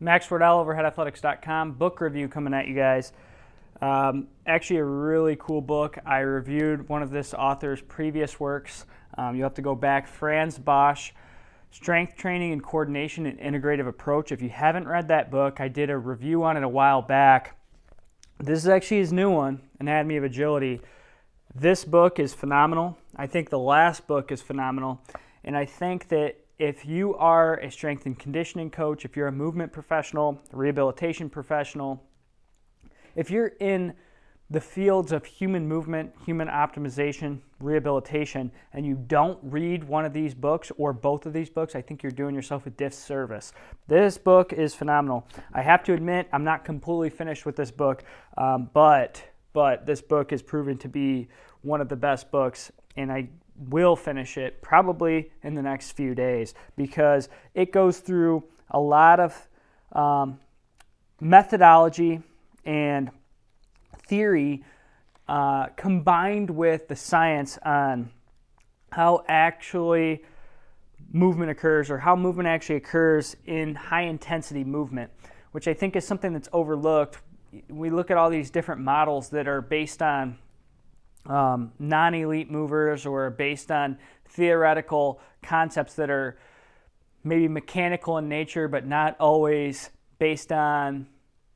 Max Wardell, overheadathletics.com. Book review coming at you guys. Actually a really cool book. I reviewed one of this author's previous works. You'll have to go back. Frans Bosch, Strength Training and Coordination and Integrative Approach. If you haven't read that book, I did a review on it a while back. This is actually his new one, Anatomy of Agility. This book is phenomenal. I think the last book is phenomenal. And I think that if you are a strength and conditioning coach, if you're a movement professional, a rehabilitation professional, if you're in the fields of human movement, human optimization, rehabilitation, and you don't read one of these books or both of these books, I think you're doing yourself a disservice. This book is phenomenal. I have to admit, I'm not completely finished with this book, but this book is proven to be one of the best books, and I will finish it probably in the next few days because it goes through a lot of methodology and theory combined with the science on how actually movement occurs, or how movement actually occurs in high intensity movement, which I think is something that's overlooked. We look at all these different models that are based on non-elite movers or based on theoretical concepts that are maybe mechanical in nature but not always based on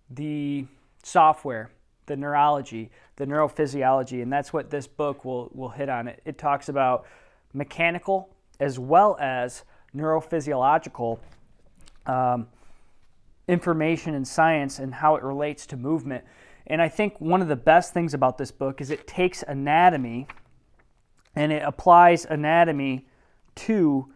the software, the neurology, the neurophysiology, and that's what this book will hit on. It talks about mechanical as well as neurophysiological information and science and how it relates to movement. And I think one of the best things about this book is it takes anatomy and it applies anatomy to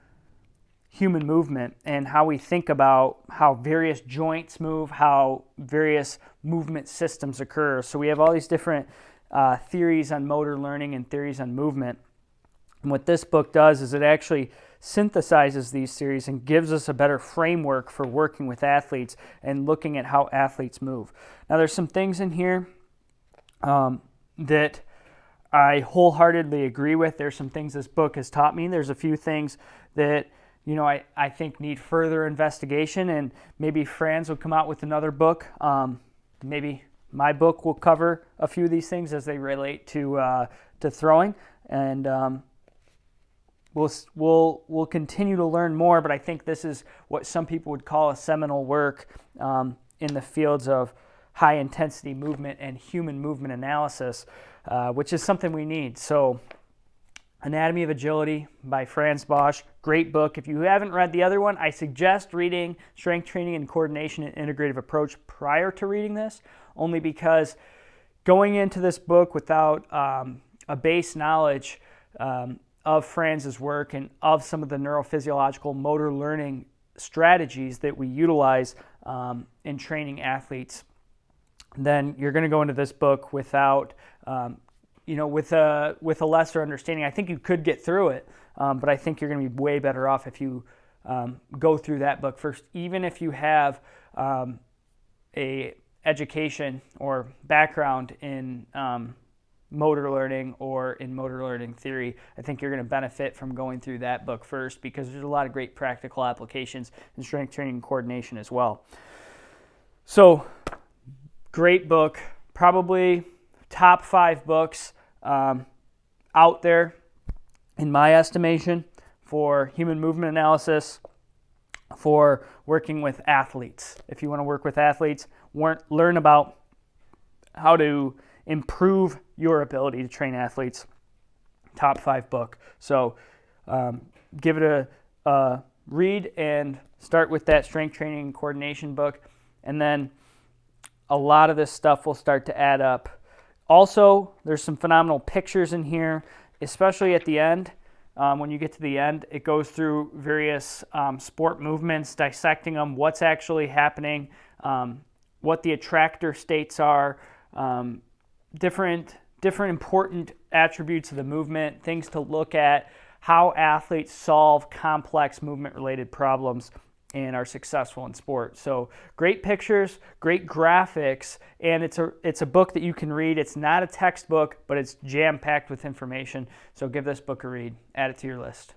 human movement and how we think about how various joints move, how various movement systems occur. So we have all these different theories on motor learning and theories on movement. And what this book does is it actually synthesizes these theories and gives us a better framework for working with athletes and looking at how athletes move. Now there's some things in here that I wholeheartedly agree with. There's some things this book has taught me. There's a few things that I think need further investigation, and maybe Frans will come out with another book. Maybe my book will cover a few of these things as they relate to throwing, and we'll continue to learn more. But I think this is what some people would call a seminal work in the fields of high intensity movement and human movement analysis, which is something we need. So, Anatomy of Agility by Frans Bosch. Great book. If you haven't read the other one, I suggest reading Strength Training and Coordination and Integrative Approach prior to reading this, only because going into this book without a base knowledge of Frans's work and of some of the neurophysiological motor learning strategies that we utilize in training athletes, then you're going to go into this book without with a lesser understanding. I think you could get through it, but I think you're going to be way better off if you go through that book first. Even if you have a education or background in motor learning or in motor learning theory, I think you're going to benefit from going through that book first, because there's a lot of great practical applications in strength training and coordination as well. So, great book, probably top 5 books out there, in my estimation, for human movement analysis, for working with athletes. If you want to work with athletes, learn about how to improve your ability to train athletes, top 5 book. So give it a read and start with that strength training and coordination book, and then a lot of this stuff will start to add up. Also, there's some phenomenal pictures in here, especially at the end. When you get to the end, it goes through various sport movements, dissecting them, what's actually happening, what the attractor states are, different important attributes of the movement, things to look at, how athletes solve complex movement-related problems and are successful in sport. So great pictures, great graphics, and it's a book that you can read. It's not a textbook, but it's jam-packed with information. So give this book a read. Add it to your list.